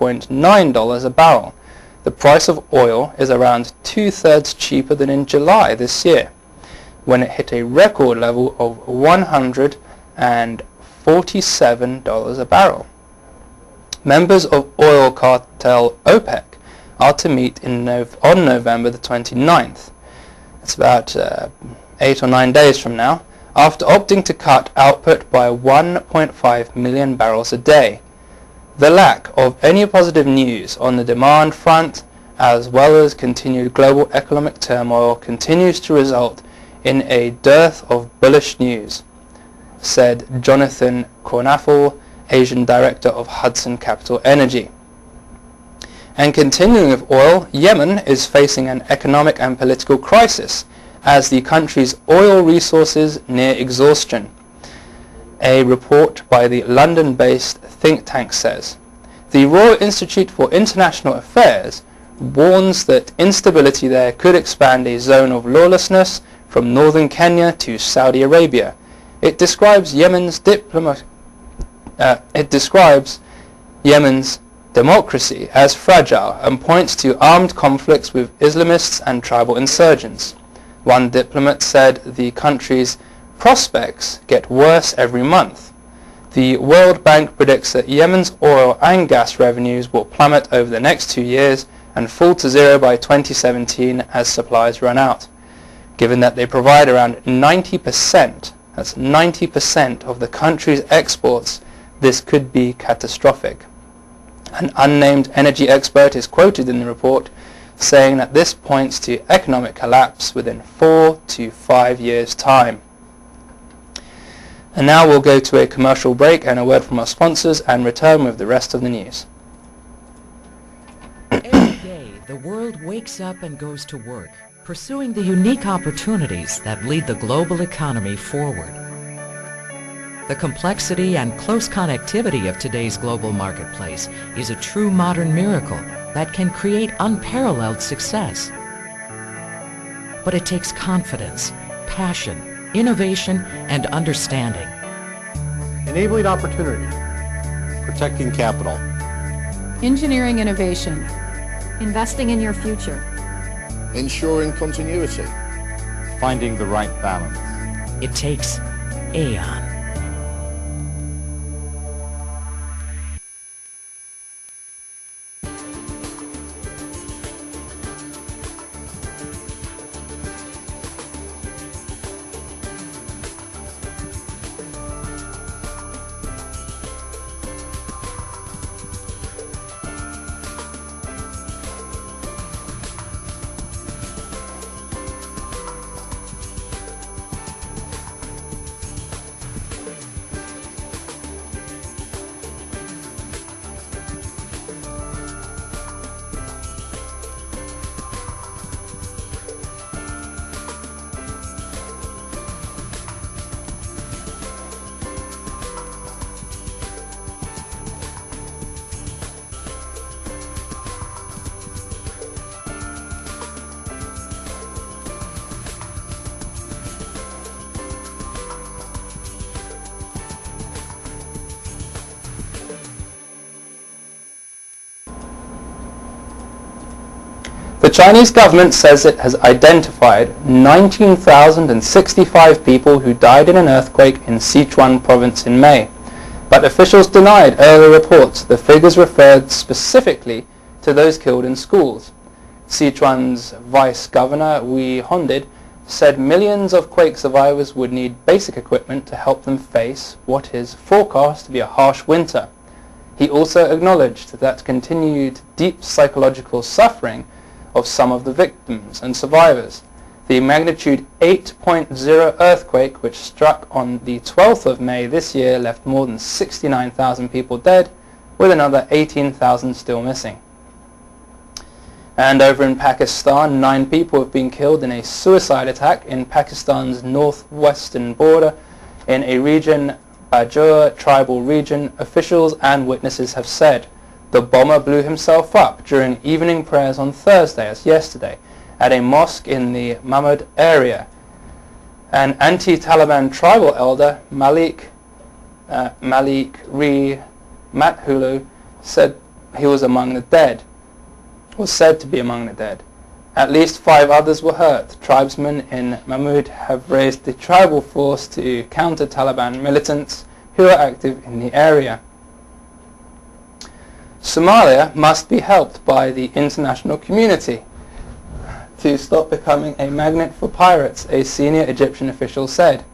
$82.9 a barrel. The price of oil is around 2/3 cheaper than in July this year, when it hit a record level of $147 a barrel. Members of oil cartel OPEC are to meet on November the 29th. It's about 8 or 9 days from now, after opting to cut output by 1.5 million barrels a day. The lack of any positive news on the demand front, as well as continued global economic turmoil, continues to result in a dearth of bullish news, said Jonathan Cornafel, Asian Director of Hudson Capital Energy. And continuing with oil, Yemen is facing an economic and political crisis as the country's oil resources near exhaustion. A report by the London-based think tank says. The Royal Institute for International Affairs warns that instability there could expand a zone of lawlessness from northern Kenya to Saudi Arabia. It describes Yemen's democracy as fragile and points to armed conflicts with Islamists and tribal insurgents. One diplomat said the country's prospects get worse every month. The World Bank predicts that Yemen's oil and gas revenues will plummet over the next 2 years and fall to zero by 2017 as supplies run out. Given that they provide around 90%, that's 90% of the country's exports, this could be catastrophic. An unnamed energy expert is quoted in the report saying that this points to economic collapse within 4 to 5 years' time. And now we'll go to a commercial break and a word from our sponsors and return with the rest of the news. Every day, the world wakes up and goes to work, pursuing the unique opportunities that lead the global economy forward. The complexity and close connectivity of today's global marketplace is a true modern miracle that can create unparalleled success. But it takes confidence, passion, innovation, and understanding. Enabling opportunity. Protecting capital. Engineering innovation. Investing in your future. Ensuring continuity. Finding the right balance. It takes Aon. The Chinese government says it has identified 19,065 people who died in an earthquake in Sichuan province in May, but officials denied earlier reports. The figures referred specifically to those killed in schools. Sichuan's Vice Governor Wei Hondid said millions of quake survivors would need basic equipment to help them face what is forecast to be a harsh winter. He also acknowledged that continued deep psychological suffering of some of the victims and survivors. The magnitude 8.0 earthquake, which struck on the 12th of May this year, left more than 69,000 people dead, with another 18,000 still missing. And over in Pakistan, 9 people have been killed in a suicide attack in Pakistan's northwestern border in a region, Bajor tribal region. Officials and witnesses have said the bomber blew himself up during evening prayers on Thursday, as yesterday, at a mosque in the Mahmud area. An anti-Taliban tribal elder, Malik Re Mathulu, said he was among the dead, was said to be among the dead. At least 5 others were hurt. Tribesmen in Mahmud have raised the tribal force to counter Taliban militants who are active in the area. Somalia must be helped by the international community to stop becoming a magnet for pirates, a senior Egyptian official said.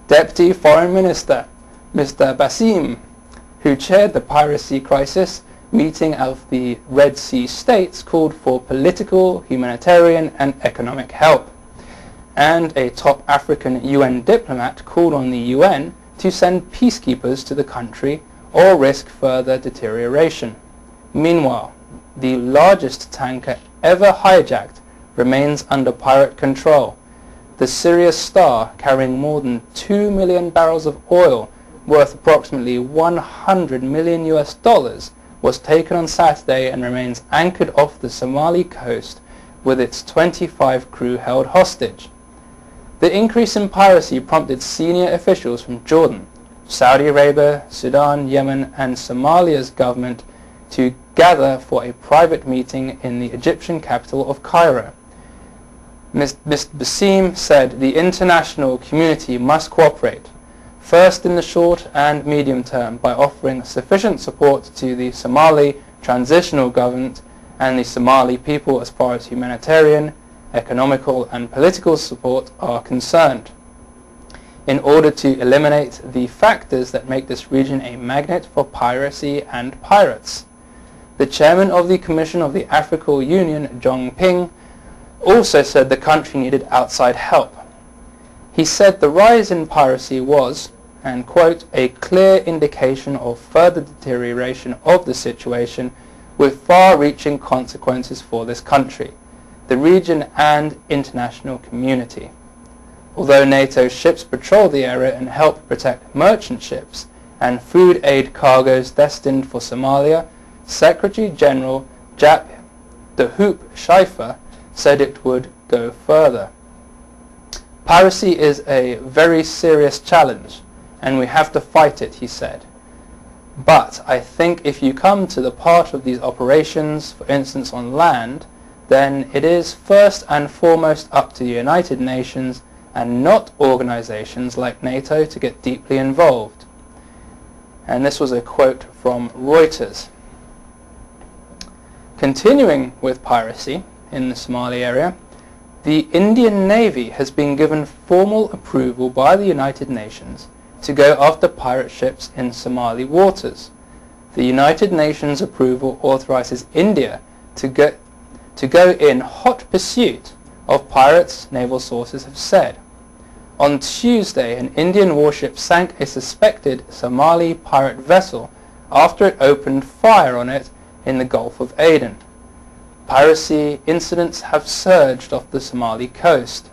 Deputy Foreign Minister Mr. Basim, who chaired the piracy crisis meeting of the Red Sea states, called for political, humanitarian and economic help. And a top African UN diplomat called on the UN to send peacekeepers to the country or risk further deterioration. Meanwhile, the largest tanker ever hijacked remains under pirate control. The Sirius Star, carrying more than 2 million barrels of oil worth approximately $100 million, was taken on Saturday and remains anchored off the Somali coast with its 25 crew held hostage. The increase in piracy prompted senior officials from Jordan, Saudi Arabia, Sudan, Yemen and Somalia's government to gather for a private meeting in the Egyptian capital of Cairo. Mr. Basim said the international community must cooperate, first in the short and medium term by offering sufficient support to the Somali transitional government and the Somali people as far as humanitarian, economical and political support are concerned, in order to eliminate the factors that make this region a magnet for piracy and pirates. The chairman of the Commission of the African Union, Zhong Ping, also said the country needed outside help. He said the rise in piracy was, and quote, a clear indication of further deterioration of the situation with far-reaching consequences for this country, the region and international community. Although NATO ships patrol the area and help protect merchant ships and food aid cargoes destined for Somalia, Secretary General Jap de Hoop Schiffer said it would go further. Piracy is a very serious challenge and we have to fight it, he said. But I think if you come to the part of these operations, for instance on land, then it is first and foremost up to the United Nations and not organizations like NATO to get deeply involved. And this was a quote from Reuters. Continuing with piracy in the Somali area, the Indian Navy has been given formal approval by the United Nations to go after pirate ships in Somali waters. The United Nations approval authorizes India to go in hot pursuit of pirates, naval sources have said. On Tuesday, an Indian warship sank a suspected Somali pirate vessel after it opened fire on it in the Gulf of Aden. Piracy incidents have surged off the Somali coast.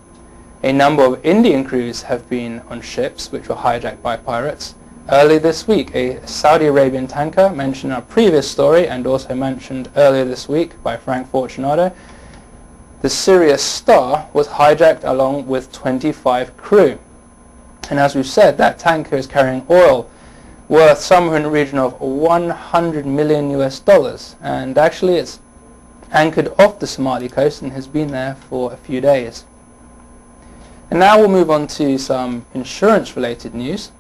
A number of Indian crews have been on ships which were hijacked by pirates. Early this week, a Saudi Arabian tanker, mentioned in our previous story and also mentioned earlier this week by Frank Fortunato, the Sirius Star, was hijacked along with 25 crew. And as we've said, that tanker is carrying oil worth somewhere in the region of $100 million, and actually it's anchored off the Somali coast and has been there for a few days. And now we'll move on to some insurance related news.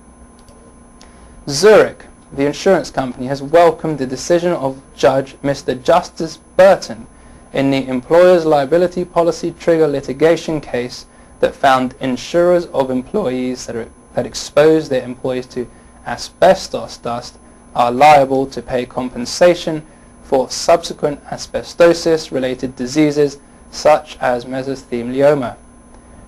Zurich, the insurance company, has welcomed the decision of Judge Mr. Justice Burton in the employer's liability policy trigger litigation case that found insurers of employees that expose their employees to asbestos dust are liable to pay compensation for subsequent asbestosis-related diseases such as mesothelioma.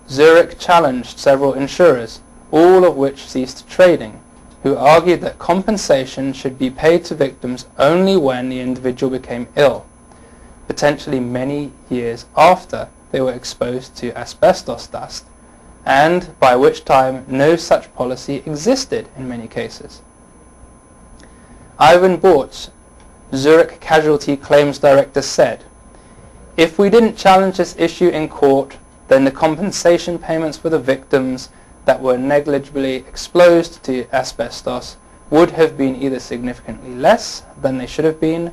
Zurich challenged several insurers, all of which ceased trading, who argued that compensation should be paid to victims only when the individual became ill, potentially many years after they were exposed to asbestos dust, and by which time no such policy existed in many cases. Ivan Borch, Zurich Casualty Claims Director, said, "If we didn't challenge this issue in court, then the compensation payments for the victims that were negligibly exposed to asbestos would have been either significantly less than they should have been